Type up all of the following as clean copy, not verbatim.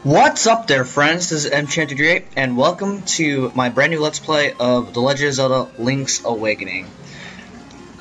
What's up there, friends? This is Enchanted and welcome to my brand new Let's Play of The Legend of Zelda Link's Awakening.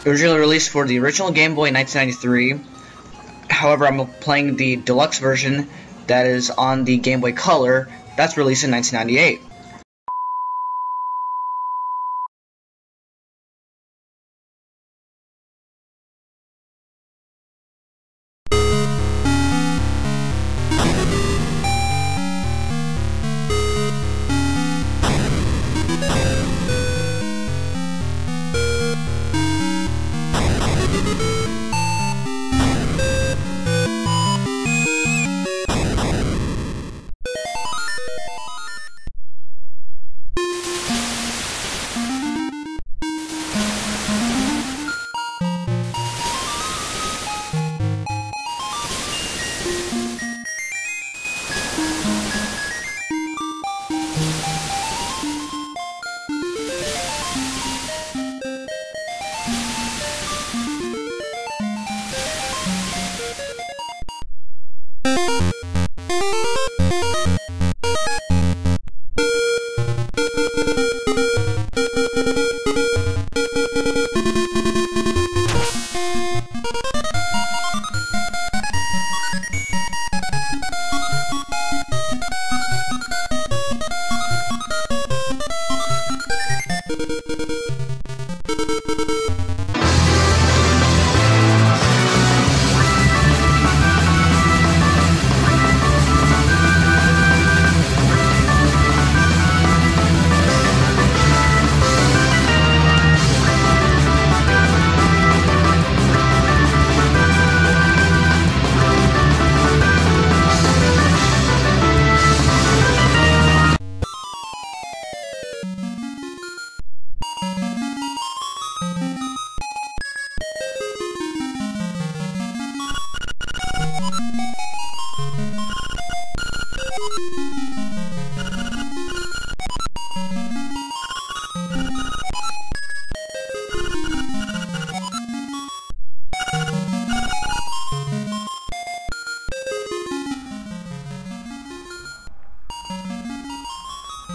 Originally released for the original Game Boy in 1993, however I'm playing the Deluxe version that is on the Game Boy Color that's released in 1998.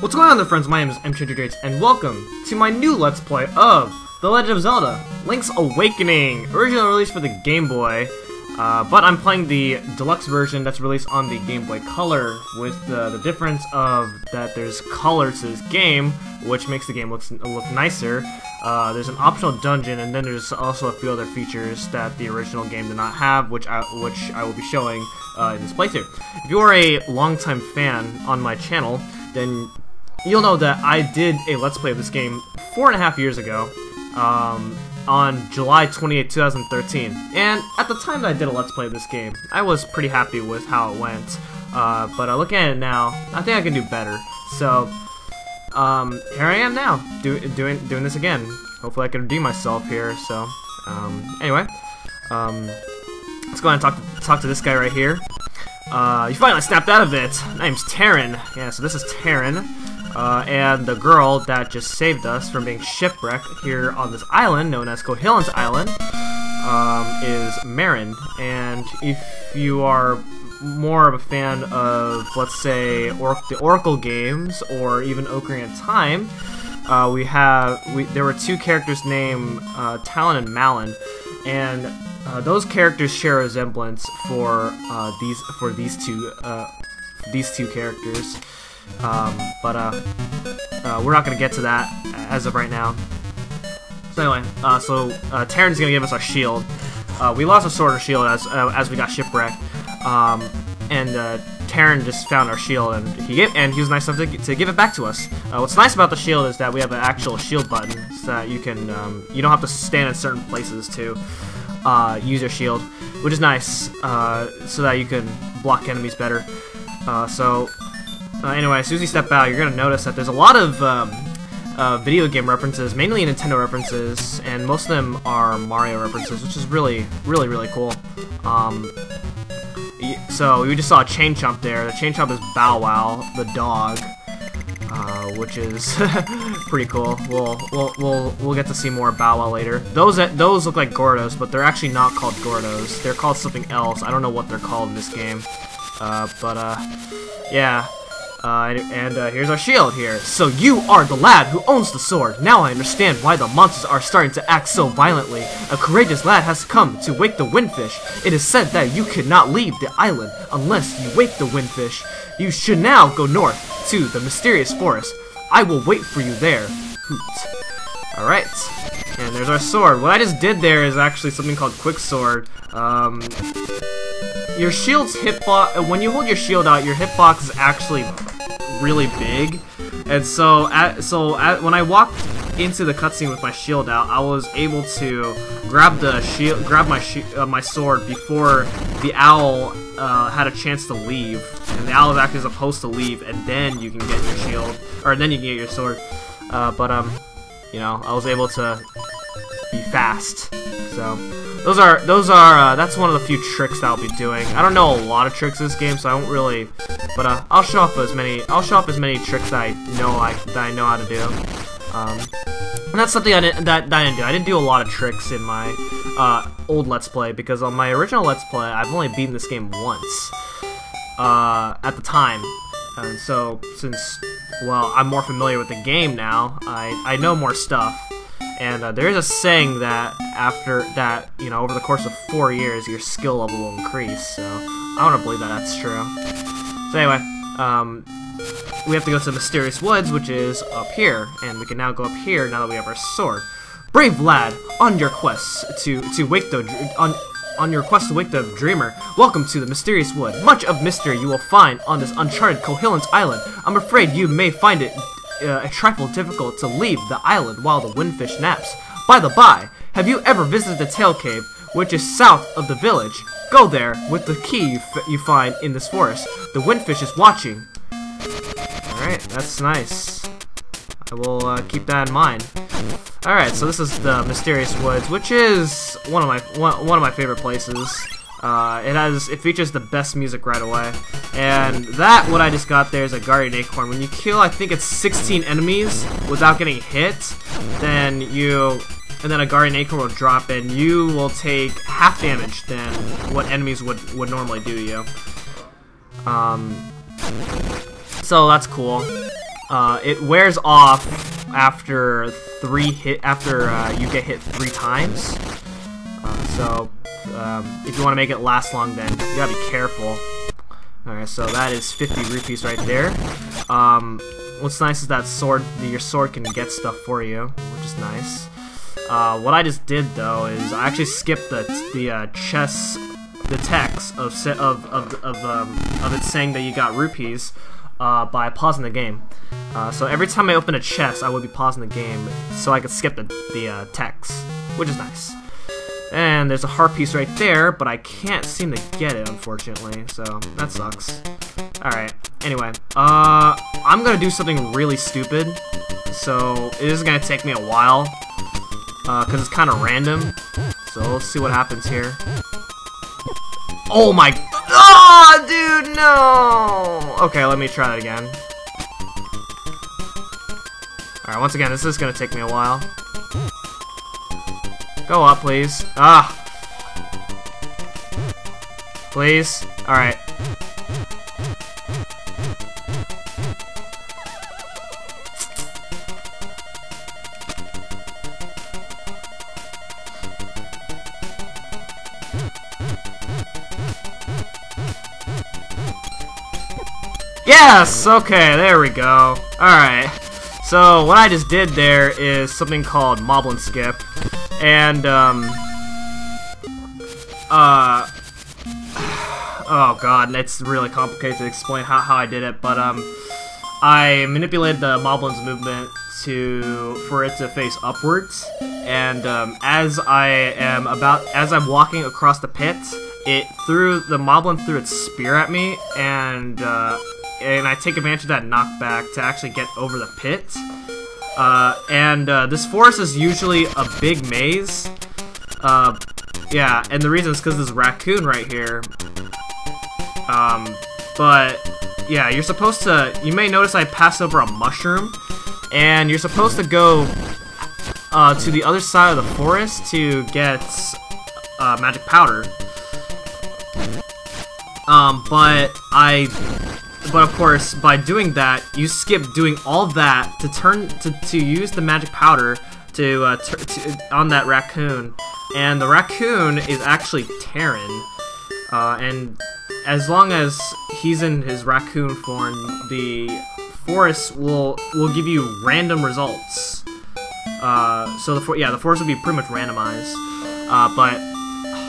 What's going on there, friends? My name is Enchanted and welcome to my new Let's Play of The Legend of Zelda Link's Awakening, originally released for the Game Boy, but I'm playing the Deluxe version that's released on the Game Boy Color, with the difference of that there's color to this game, which makes the game look nicer. There's an optional dungeon, and then there's also a few other features that the original game did not have, which I will be showing in this playthrough. If you are a longtime fan on my channel, then you'll know that I did a Let's Play of this game 4.5 years ago, on July 28, 2013. And at the time that I did a Let's Play of this game, I was pretty happy with how it went. But looking at it now, I think I can do better. So, here I am now, doing this again. Hopefully I can redeem myself here. So, anyway, let's go ahead and talk to this guy right here. You finally snapped out of it. My name's Taryn. Yeah, so this is Taryn. And the girl that just saved us from being shipwrecked here on this island, known as Cohillan's Island, is Marin. And if you are more of a fan of, let's say, the Oracle games, or even Ocarina of Time, there were two characters named Talon and Malon, and those characters share a resemblance for these two characters. But we're not gonna get to that as of right now. So anyway, Taryn's gonna give us our shield. We lost a sword or shield as we got shipwrecked, and Taryn just found our shield, and he was nice enough to give it back to us. What's nice about the shield is that we have an actual shield button, so that you can you don't have to stand in certain places to use your shield, which is nice, so that you can block enemies better. Anyway, as soon as you step out, you're going to notice that there's a lot of video game references, mainly Nintendo references, and most of them are Mario references, which is really cool. So we just saw a chain chomp there. The chain chomp is Bow Wow, the dog, which is pretty cool. We'll get to see more Bow Wow later. Those look like Gordos, but they're actually not called Gordos. They're called something else. I don't know what they're called in this game. Yeah. Here's our shield here. So you are the lad who owns the sword. Now I understand why the monsters are starting to act so violently. A courageous lad has come to wake the windfish. It is said that you cannot leave the island unless you wake the windfish. You should now go north to the mysterious forest. I will wait for you there. Hoot. Alright. And there's our sword. What I just did there is actually something called quick sword. Your shield's hitbox, when you hold your shield out, your hitbox is actually really big. And so, when I walked into the cutscene with my shield out, I was able to grab my sword before the owl had a chance to leave. And the owl is actually supposed to leave, and then you can get your shield, or then you can get your sword. You know, I was able to be fast. So that's one of the few tricks that I'll be doing. I don't know a lot of tricks in this game, so I won't really, but I'll show off as many tricks that I know how to do. And that's something I didn't do. I didn't do a lot of tricks in my old Let's Play, because on my original Let's Play, I've only beaten this game once at the time. And so, since, well, I'm more familiar with the game now, I know more stuff. And there is a saying that after that, you know, over the course of 4 years, your skill level will increase. So I want to believe that that's true. So anyway, we have to go to the Mysterious Woods, which is up here, and we can now go up here now that we have our sword. Brave lad, on your quest to wake the dreamer, welcome to the Mysterious Wood. Much of mystery you will find on this uncharted Cohillant Island. I'm afraid you may find it a trifle difficult to leave the island while the windfish naps. By the by, have you ever visited the Tail Cave, which is south of the village? Go there with the key you find in this forest. The windfish is watching. Alright, that's nice. I will keep that in mind. Alright, so this is the Mysterious Woods, which is one of my favorite places. It features the best music right away. And what I just got there is a Guardian Acorn. When you kill, I think it's 16 enemies without getting hit, then a Guardian Acorn will drop, and you will take half damage than what enemies would normally do to you. So that's cool. It wears off after you get hit 3 times. If you want to make it last long, then you gotta be careful. Alright, so that is 50 rupees right there. What's nice is that your sword can get stuff for you, which is nice. What I just did though is I actually skipped the text of it saying that you got rupees by pausing the game. So every time I open a chest, I would be pausing the game so I could skip the text, which is nice. And there's a heart piece right there, but I can't seem to get it, unfortunately, so that sucks. Alright, anyway, I'm gonna do something really stupid, so it is gonna take me a while, because it's kind of random, so let's see what happens here. Oh my... Oh, dude, no! Okay, let me try that again. Alright, once again, this is gonna take me a while. Go up, please. Ah! Please? Alright. Yes! Okay, there we go. Alright. So, what I just did there is something called Moblin Skip. And, oh god, it's really complicated to explain how I did it, but, I manipulated the Moblin's movement for it to face upwards, and, as I'm walking across the pit, the Moblin threw its spear at me, and I take advantage of that knockback to actually get over the pit. This forest is usually a big maze. Yeah, and the reason is because there's a raccoon right here. But, yeah, you're supposed to... You may notice I passed over a mushroom, and you're supposed to go to the other side of the forest to get magic powder. But of course, by doing that, you skip doing all that to use the magic powder on that raccoon, and the raccoon is actually Terran, and as long as he's in his raccoon form, the forest will give you random results. So the forest will be pretty much randomized, but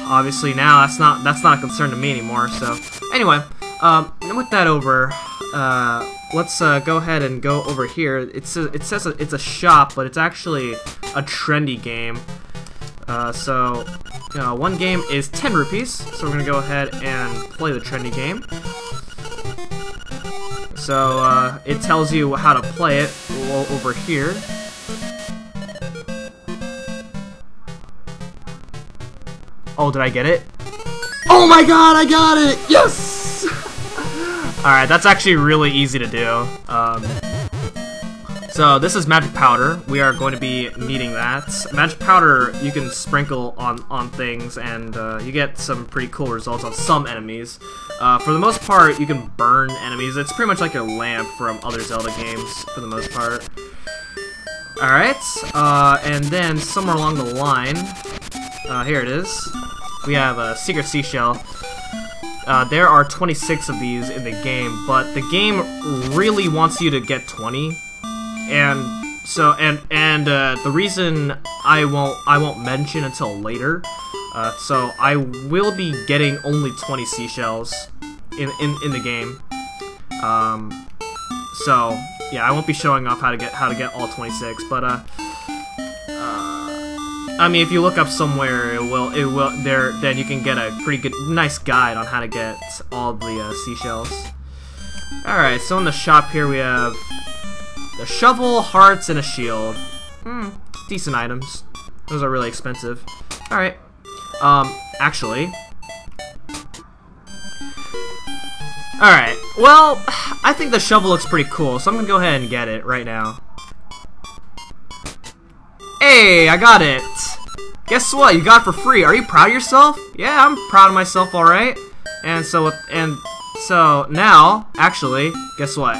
obviously now that's not a concern to me anymore. So anyway, with that over, let's go ahead and go over here. It says it's a shop, but it's actually a trendy game. So one game is 10 rupees, so we're gonna go ahead and play the trendy game. So it tells you how to play it over here. Oh, did I get it? Oh my god, I got it! Yes! Alright, that's actually really easy to do. So this is magic powder. We are going to be needing that. Magic powder you can sprinkle on things, and you get some pretty cool results on some enemies. For the most part, you can burn enemies. It's pretty much like a lamp from other Zelda games, for the most part. Alright, and then somewhere along the line, here it is. We have a secret seashell. There are 26 of these in the game, but the game really wants you to get 20. And so, the reason I won't mention until later. So I will be getting only 20 seashells in the game. So yeah, I won't be showing off how to get all 26, but I mean, if you look up somewhere, it will there. Then you can get a pretty nice guide on how to get all the seashells. All right, so in the shop here we have a shovel, hearts, and a shield. Decent items. Those are really expensive. All right. Actually. All right. Well, I think the shovel looks pretty cool, so I'm gonna go ahead and get it right now. Hey, I got it! Guess what? You got it for free. Are you proud of yourself? Yeah, I'm proud of myself, alright. And so now, actually, guess what?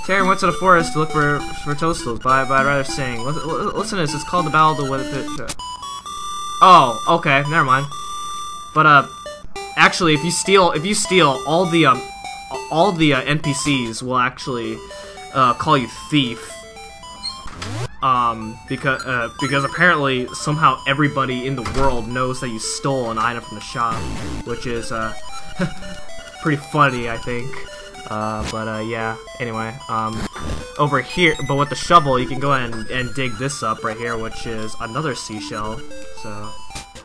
Terry went to the forest to look for toadstools, but I'd rather sing. Listen to this, it's called the Battle of the... Oh, okay, never mind. But, actually, if you steal all the NPCs will actually, call you thief. Because apparently somehow everybody in the world knows that you stole an item from the shop, which is pretty funny, I think. Yeah. Anyway, over here, but with the shovel, you can go ahead and dig this up right here, which is another seashell. So,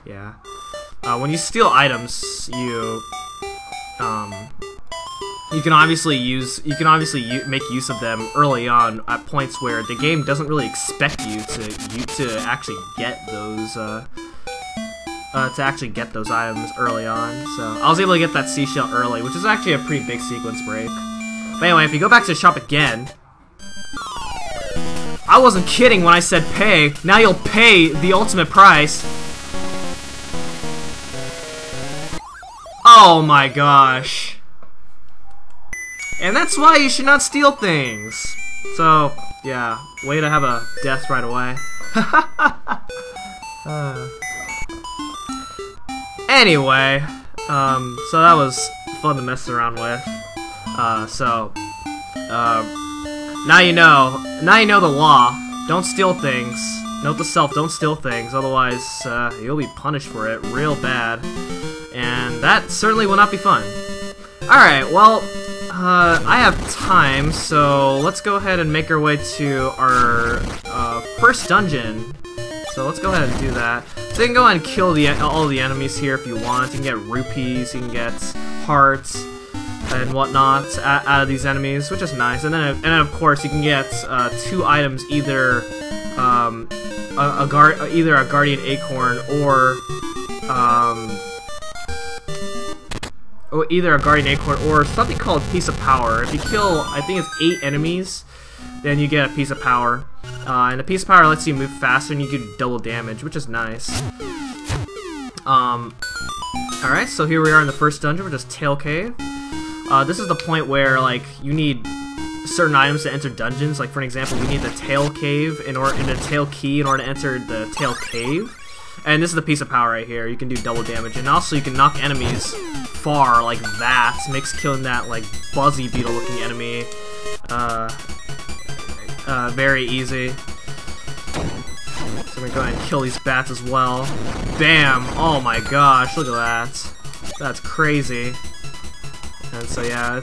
yeah. When you steal items, you can obviously make use of them early on at points where the game doesn't really expect you to actually get those items early on. So I was able to get that seashell early, which is actually a pretty big sequence break. But anyway, if you go back to the shop again, I wasn't kidding when I said pay. Now you'll pay the ultimate price. Oh my gosh. And that's why you should not steal things. So, yeah, way to have a death right away. Anyway, so that was fun to mess around with. Now you know the law. Don't steal things. Note to self, don't steal things, otherwise you'll be punished for it real bad. And that certainly will not be fun. Alright, well, I have time, so let's go ahead and make our way to our first dungeon. So let's go ahead and do that. So you can go ahead and kill all the enemies here if you want. You can get rupees, you can get hearts and whatnot out of these enemies, which is nice. And then of course you can get 2 items, either a guardian acorn or something called piece of power. If you kill, I think it's 8 enemies, then you get a piece of power. And the piece of power lets you move faster and you can do double damage, which is nice. Alright, so here we are in the first dungeon, which is Tail Cave. This is the point where, like, you need certain items to enter dungeons. Like, for an example, we need the Tail Cave and the Tail Key in order to enter the Tail Cave. And this is the piece of power right here. You can do double damage, and also you can knock enemies far like that. Makes killing that, like, buzzy beetle-looking enemy very easy. So I'm gonna go ahead and kill these bats as well. Bam! Oh my gosh, look at that. That's crazy. And so yeah,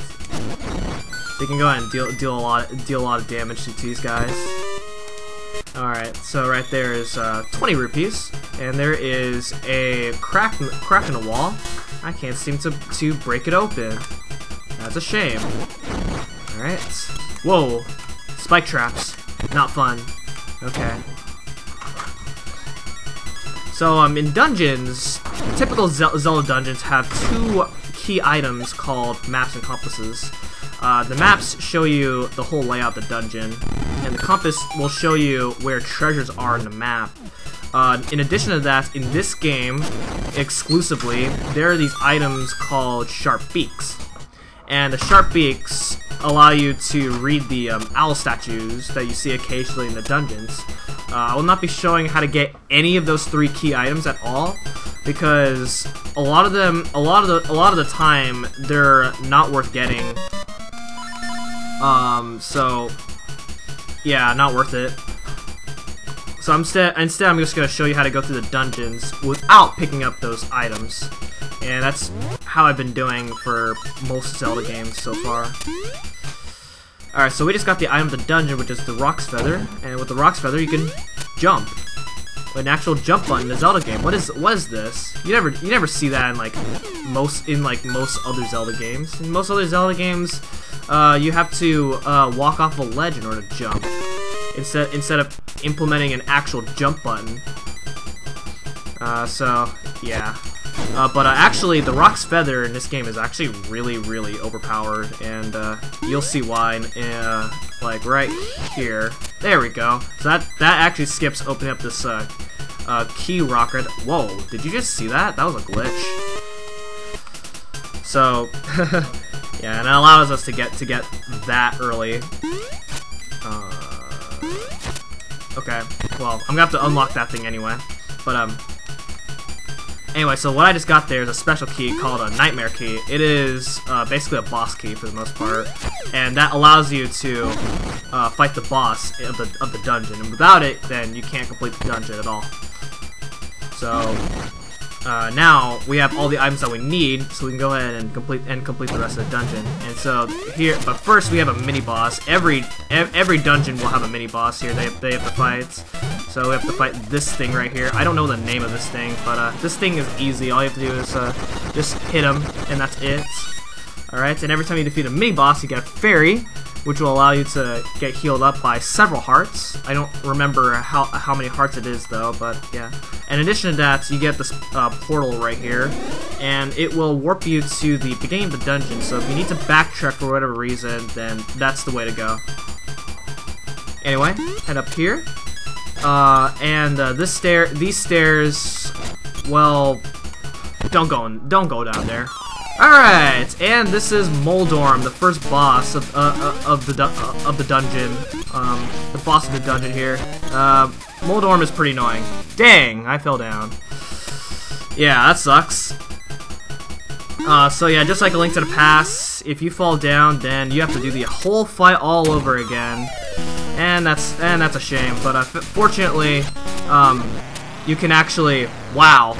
they can go ahead and deal a lot of damage to these guys. Alright, so right there is 20 rupees, and there is a crack in the wall. I can't seem to break it open. That's a shame. Alright. Whoa! Spike traps. Not fun. Okay. So, in dungeons, typical Zelda dungeons have two key items called maps and compasses. The maps show you the whole layout of the dungeon, and the compass will show you where treasures are in the map. In addition to that, in this game, exclusively, there are these items called sharp beaks. And the sharp beaks allow you to read the owl statues that you see occasionally in the dungeons. I will not be showing how to get any of those three key items at all, because a lot of the time they're not worth getting. So yeah, not worth it. So instead I'm just gonna show you how to go through the dungeons without picking up those items. And that's how I've been doing for most Zelda games so far. Alright, so we just got the item of the dungeon, which is the Rock's Feather, and with the Rock's Feather you can jump. An actual jump button in a Zelda game. What is this? You never see that in most other Zelda games. In most other Zelda games, you have to walk off a ledge in order to jump, instead of implementing an actual jump button. So yeah. But actually, the Rock's Feather in this game is actually really, really overpowered, and you'll see why. Like right here, there we go. So that actually skips opening up this key rock right. Whoa! Did you just see that? That was a glitch. So yeah, and it allows us to get that early. Okay. Well, I'm gonna have to unlock that thing anyway. But anyway, so what I just got there is a special key called a Nightmare Key. It is basically a boss key for the most part, and that allows you to fight the boss of the dungeon. And without it, then you can't complete the dungeon at all. So now we have all the items that we need, so we can go ahead and complete the rest of the dungeon. And so here, but first we have a mini boss. Every dungeon will have a mini boss here. They have to fight. So we have to fight this thing right here. I don't know the name of this thing, but this thing is easy. All you have to do is just hit him, and that's it. Alright, and every time you defeat a mini-boss, you get a fairy, which will allow you to get healed up by several hearts. I don't remember how many hearts it is, though, but yeah. In addition to that, you get this portal right here, and it will warp you to the beginning of the dungeon, so if you need to backtrack for whatever reason, then that's the way to go. Anyway, head up here. These stairs, well, don't go down there. Alright, and this is Moldorm, the first boss of the dungeon. The boss of the dungeon here. Moldorm is pretty annoying. Dang, I fell down. Yeah, that sucks. So yeah, just like A Link to the Past, if you fall down, then you have to do the whole fight all over again. And that's a shame, but fortunately, you can actually, wow.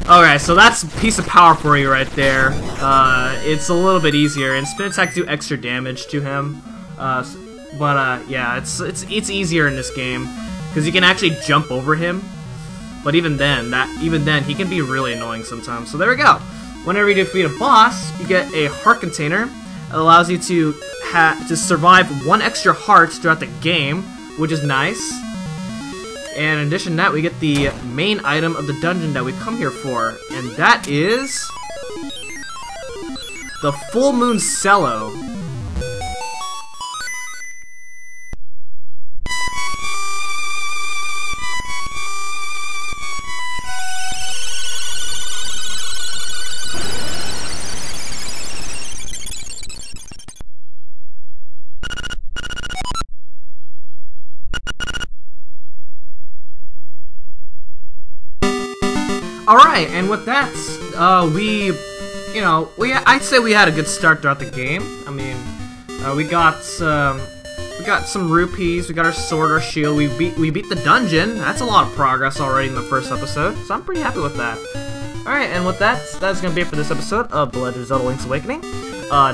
Alright, so that's a piece of power for you right there. It's a little bit easier, and spin attacks do extra damage to him. Yeah, it's easier in this game because you can actually jump over him. But even then, he can be really annoying sometimes. So there we go. Whenever you defeat a boss, you get a heart container. It allows you to survive 1 extra heart throughout the game, which is nice. And in addition to that, we get the main item of the dungeon that we come here for, and that is the Full Moon Cello. Alright, and with that, I'd say we had a good start throughout the game. I mean, we got some rupees, we got our sword, our shield, we beat the dungeon. That's a lot of progress already in the first episode, so I'm pretty happy with that. Alright, and with that's gonna be it for this episode of The Legend of Zelda Link's Awakening.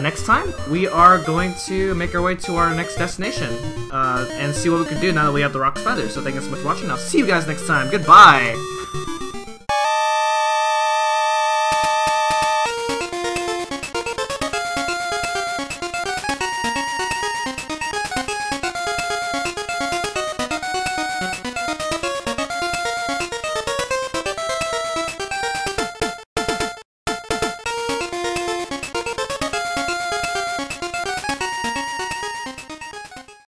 Next time, we are going to make our way to our next destination, and see what we can do now that we have the Rock Feather. So thank you so much for watching, I'll see you guys next time, goodbye!